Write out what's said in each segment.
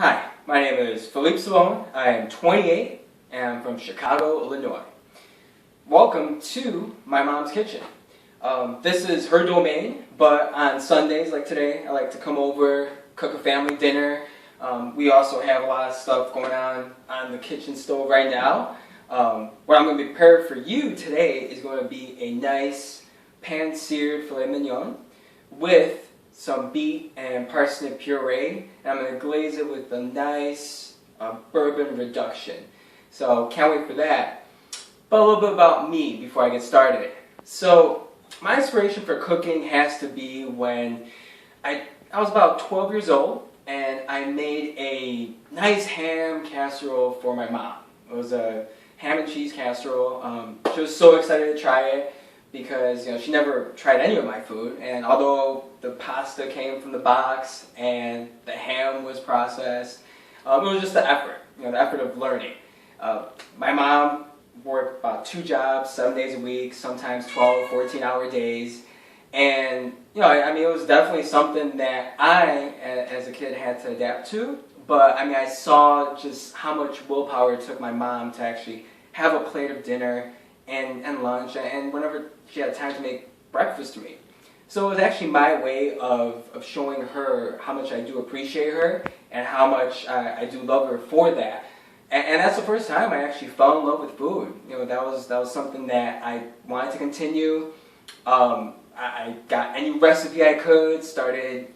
Hi, my name is Phillipe Sobon. I am 28 and I'm from Chicago, Illinois. Welcome to my mom's kitchen. This is her domain, but on Sundays like today, I like to come over, cook a family dinner. We also have a lot of stuff going on the kitchen stove right now. What I'm going to prepare for you today is going to be a nice pan-seared filet mignon with some beet and parsnip puree, and I'm going to glaze it with a nice bourbon reduction. So can't wait for that. But a little bit about me before I get started. So my inspiration for cooking has to be when I was about 12 years old and I made a nice ham casserole for my mom. It was a ham and cheese casserole. She was so excited to try it because she never tried any of my food, and although the pasta came from the box and the ham was processed, it was just the effort, the effort of learning. My mom worked about 2 jobs, 7 days a week, sometimes 12, 14-hour days, and it was definitely something that I, as a kid, had to adapt to. But I saw just how much willpower it took my mom to actually have a plate of dinner and lunch, and whenever she had time to make breakfast for me. So it was actually my way of showing her how much I do appreciate her and how much I do love her for that. And that's the first time I actually fell in love with food. That was something that I wanted to continue. I got any recipe I could, started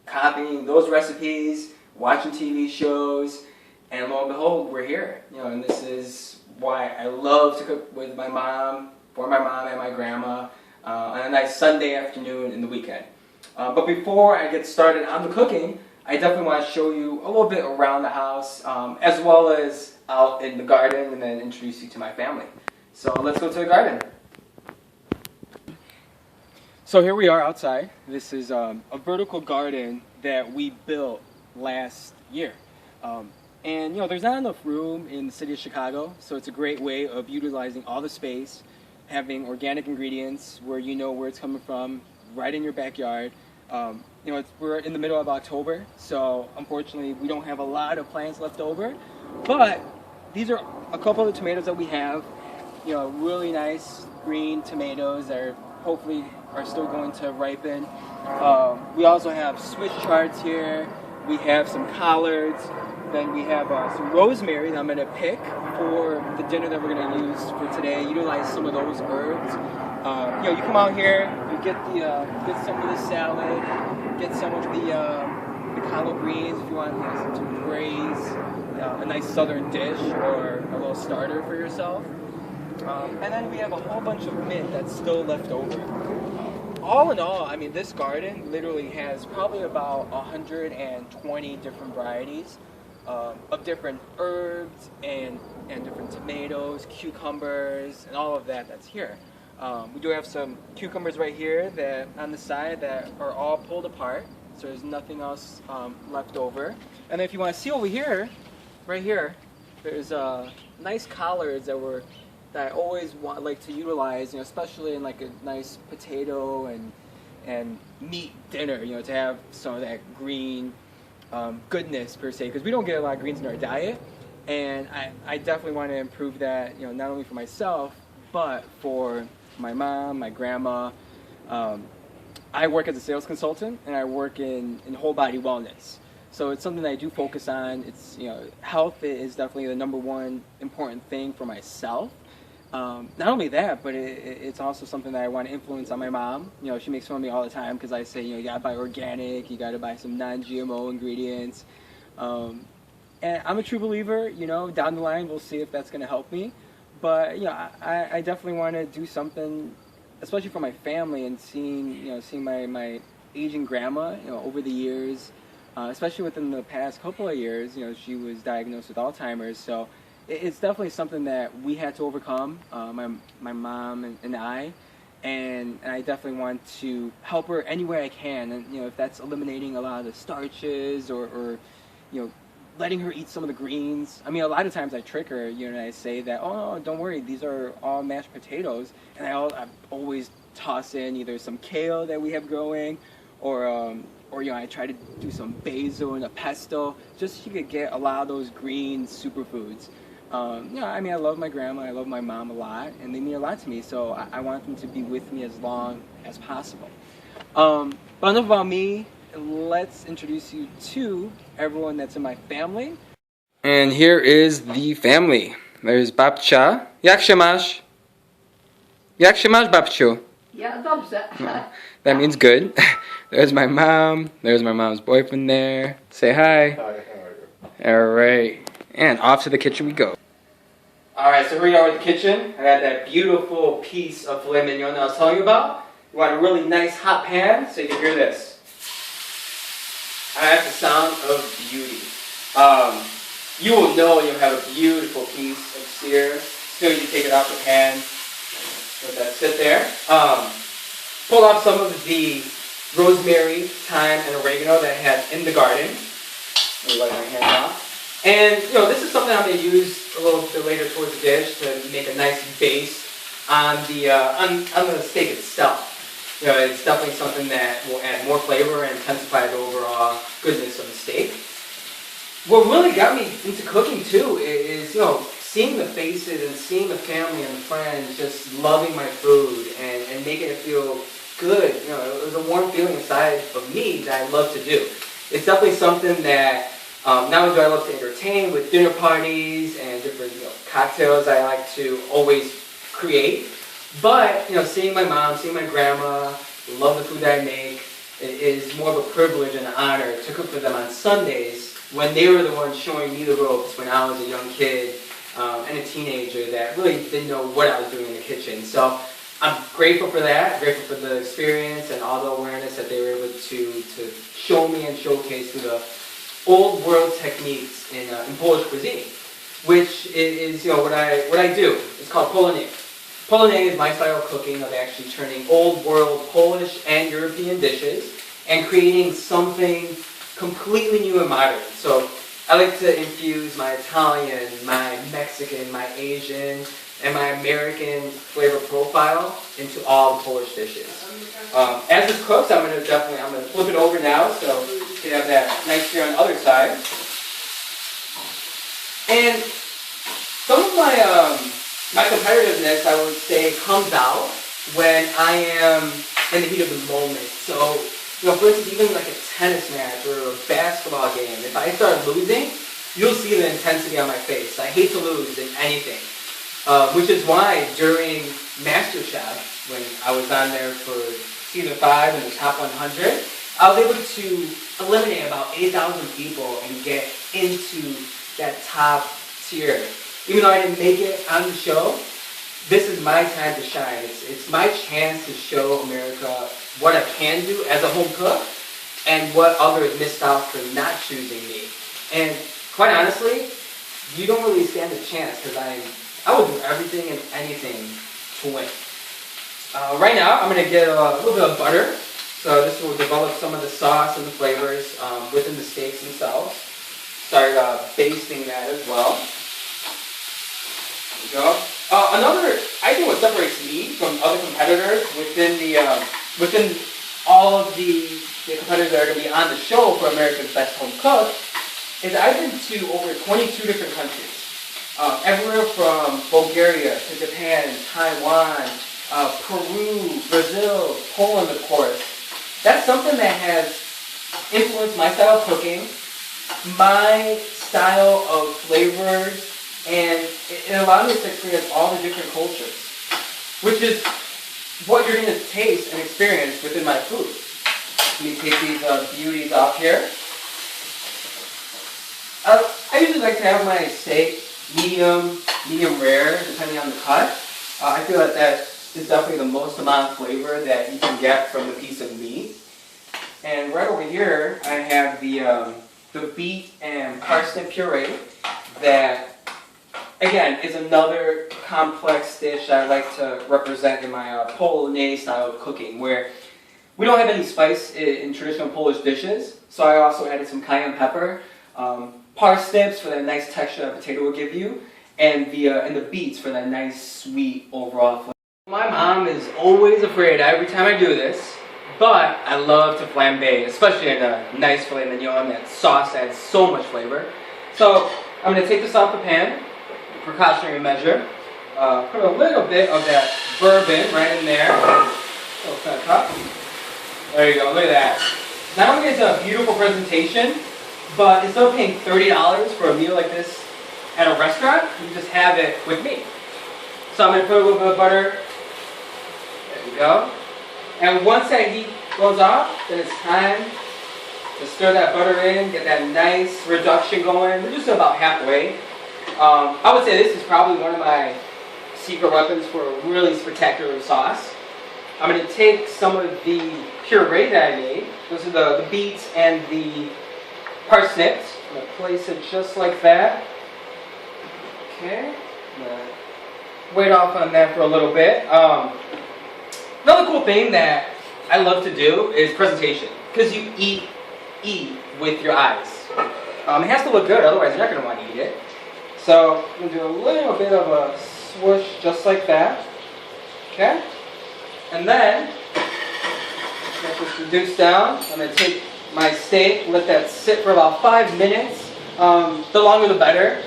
copying those recipes, watching TV shows, and lo and behold, we're here. And this is why I love to cook with my mom, for my mom and my grandma, on a nice Sunday afternoon in the weekend. But before I get started on the cooking, I definitely want to show you a little bit around the house, as well as out in the garden, and then introduce you to my family. So let's go to the garden. So here we are outside. This is a vertical garden that we built last year. And there's not enough room in the city of Chicago, so it's a great way of utilizing all the space, having organic ingredients where you know where it's coming from, right in your backyard. We're in the middle of October, so unfortunately we don't have a lot of plants left over, but these are a couple of the tomatoes that we have. Really nice green tomatoes that hopefully are still going to ripen. We also have Swiss chards here. We have some collards. Then we have some rosemary that I'm going to pick for the dinner that we're going to use for today. Utilize some of those herbs. You come out here, you get some of the salad, get some of the collard greens if you want some to braise, a nice southern dish or a little starter for yourself. And then we have a whole bunch of mint that's still left over. All in all, this garden literally has probably about 120 different varieties of different herbs and different tomatoes, cucumbers, and all of that's here. We do have some cucumbers right here that on the side that are all pulled apart, so there's nothing else left over. And if you want to see over here, right here, there's nice collards that I always like to utilize, especially in like a nice potato and meat dinner, to have some of that green goodness per se, because we don't get a lot of greens in our diet, and I definitely want to improve that, not only for myself, but for my mom, my grandma. I work as a sales consultant, and I work in whole body wellness. So it's something that I do focus on. It's, health is definitely the number one important thing for myself. Not only that, but it's also something that I want to influence on my mom. She makes fun of me all the time because I say, you gotta buy organic, you gotta buy some non-GMO ingredients. And I'm a true believer, down the line we'll see if that's gonna help me. But, I definitely want to do something, especially for my family, and seeing my aging grandma, over the years, especially within the past couple of years, she was diagnosed with Alzheimer's, so it's definitely something that we had to overcome, my mom and I, and I definitely want to help her any way I can. And if that's eliminating a lot of the starches or letting her eat some of the greens. A lot of times I trick her, and I say that, oh, don't worry, these are all mashed potatoes, and I always toss in either some kale that we have growing, or or I try to do some basil and a pesto, just so you could get a lot of those green superfoods. I mean, I love my grandma, I love my mom a lot, and they mean a lot to me, so I want them to be with me as long as possible. But enough about me, let's introduce you to everyone that's in my family. And here is the family. There's babcia. Jak się masz? Jak się masz, babciu? Yeah, dobrze. That means good. There's my mom. There's my mom's boyfriend there. Say hi. Hi, how are you? Alright. And off to the kitchen we go. Alright, so here we are with the kitchen. I got that beautiful piece of filet mignon that I was telling you about. You want a really nice hot pan so you can hear this. I have the sound of beauty. You will know you'll have a beautiful piece of sear. So you take it out the pan. Let that sit there. Pull off some of the rosemary, thyme, and oregano that I had in the garden. Let me wipe my hands off. And this is something I'm going to use a little bit later towards the dish to make a nice base on the steak itself. It's definitely something that will add more flavor and intensify the overall goodness of the steak. What really got me into cooking too is seeing the faces and seeing the family and the friends just loving my food and making it feel good. It was a warm feeling inside of me that I love to do. It's definitely something that not only do I love to entertain with dinner parties and different cocktails I like to always create, but seeing my mom, seeing my grandma love the food that I make, it is more of a privilege and an honor to cook for them on Sundays when they were the ones showing me the ropes when I was a young kid and a teenager that really didn't know what I was doing in the kitchen. So I'm grateful for that, grateful for the experience and all the awareness that they were able to show me and showcase through the old world techniques in Polish cuisine, which is what I do. It's called Polonaise. Polonaise is my style of cooking, of actually turning old world Polish and European dishes and creating something completely new and modern. So I like to infuse my Italian, my Mexican, my Asian, and my American flavor profile into all the Polish dishes. As this cooks, I'm gonna flip it over now so you can have that nice sear on the other side. And some of my competitiveness, I would say, comes out when I am in the heat of the moment. So, for instance, even like a tennis match or a basketball game, if I start losing, you'll see the intensity on my face. I hate to lose in anything. Which is why during MasterChef, when I was on there for season 5 in the top 100, I was able to eliminate about 8,000 people and get into that top tier. Even though I didn't make it on the show, this is my time to shine. It's my chance to show America what I can do as a home cook and what others missed out for not choosing me. And quite honestly, you don't really stand a chance because I will do everything and anything to win. Right now, I'm going to get a little bit of butter. So this will develop some of the sauce and the flavors within the steaks themselves. Start basting that as well. There we go. I think what separates me from other competitors within all of the competitors that are going to be on the show for America's Best Home Cook is I've been to over 22 different countries. Everywhere from Bulgaria to Japan, Taiwan, Peru, Brazil, Poland, of course. That's something that has influenced my style of cooking, my style of flavors, and it allowed me to experience all the different cultures, which is what you're going to taste and experience within my food. Let me take these beauties off here. I usually like to have my steak medium rare, depending on the cut. I feel that is definitely the most amount of flavor that you can get from the piece of meat. And right over here, I have the beet and parsnip puree that, again, is another complex dish I like to represent in my Polonaise style of cooking, where we don't have any spice in traditional Polish dishes, so I also added some cayenne pepper, parsnips for that nice texture that potato will give you, and the beets for that nice sweet overall flavor. My mom is always afraid every time I do this But I love to flambe, especially in a nice filet mignon. That sauce adds so much flavor. So I'm going to take this off the pan, precautionary measure. Put a little bit of that bourbon right in there. Little kind of cup. There you go, look at that. Not only is it a beautiful presentation, but instead of paying $30 for a meal like this at a restaurant, you can just have it with me. So I'm going to put a little bit of butter. There we go. And once that heat goes off, then it's time to stir that butter in, get that nice reduction going. We're just about halfway. I would say this is probably one of my secret weapons for a really spectacular sauce. I'm going to take some of the puree that I made. Those are the beets and the parsnips. I'm going to place it just like that. Okay. I'm going to wait off on that for a little bit. Another cool thing that I love to do is presentation, because you eat with your eyes. It has to look good, otherwise you're not going to want to eat it. So I'm going to do a little bit of a swoosh just like that. Okay? And then, let this reduce down. I'm going to take my steak, let that sit for about 5 minutes. The longer the better.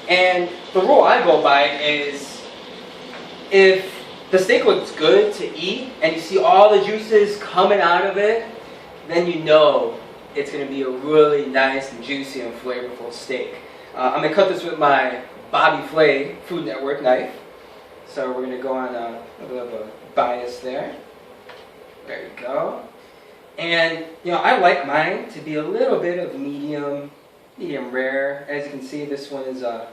And the rule I go by is, if the steak looks good to eat and you see all the juices coming out of it, then you know it's going to be a really nice and juicy and flavorful steak. I'm going to cut this with my Bobby Flay Food Network knife. So we're going to go on a bit of a bias there. There you go. And, I like mine to be a little bit of medium rare. As you can see, this one is a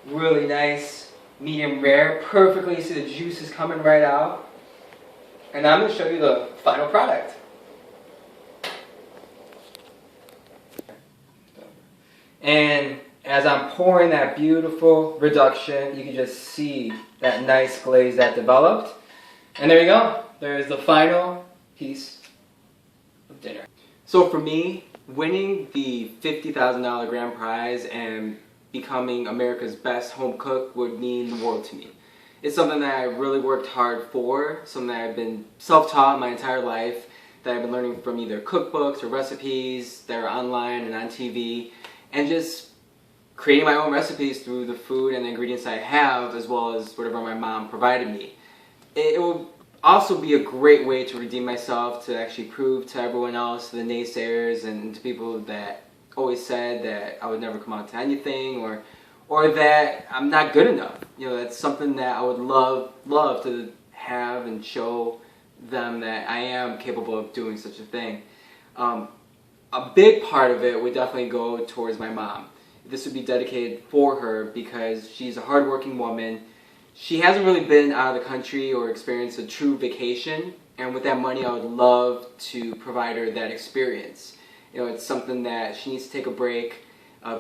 really nice medium rare. Perfectly, you see the juices coming right out. And I'm going to show you the final product. And as I'm pouring that beautiful reduction, you can just see that nice glaze that developed. And there you go. There's the final piece of dinner. So for me, winning the $50,000 grand prize and becoming America's best home cook would mean the world to me. It's something that I really worked hard for, something that I've been self-taught my entire life, that I've been learning from either cookbooks or recipes that are online and on TV, and just creating my own recipes through the food and the ingredients I have, as well as whatever my mom provided me. It will also be a great way to redeem myself, to actually prove to everyone else, to the naysayers and to people that always said that I would never come out to anything, or that I'm not good enough. That's something that I would love to have and show them, that I am capable of doing such a thing. A big part of it would definitely go towards my mom. This would be dedicated for her because she's a hardworking woman. She hasn't really been out of the country or experienced a true vacation, and with that money I would love to provide her that experience. It's something that she needs to take a break,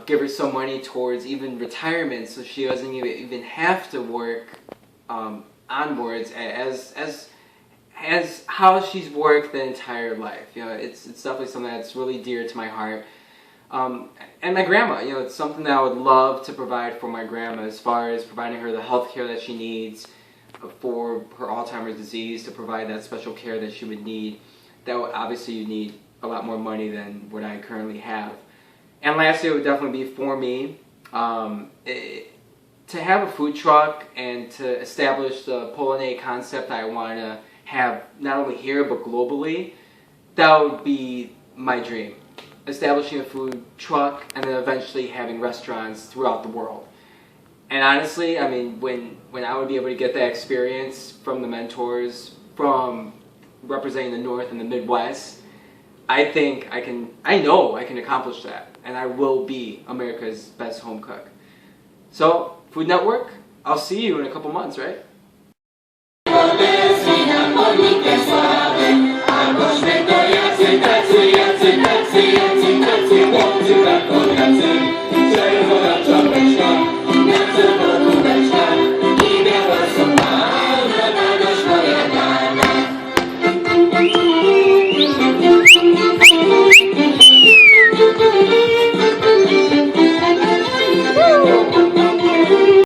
give her some money towards even retirement, so she doesn't even have to work onwards as how she's worked the entire life. It's definitely something that's really dear to my heart. And my grandma, it's something that I would love to provide for my grandma, as far as providing her the health care that she needs for her Alzheimer's disease, to provide that special care that she would need. That would, obviously, you need a lot more money than what I currently have. And lastly, it would definitely be for me to have a food truck and to establish the Polonais concept I want to have, not only here but globally. That would be my dream. Establishing a food truck and then eventually having restaurants throughout the world. And honestly, when I would be able to get that experience from the mentors, from representing the North and the Midwest, I know I can accomplish that, and I will be America's best home cook. So, Food Network, I'll see you in a couple months, right?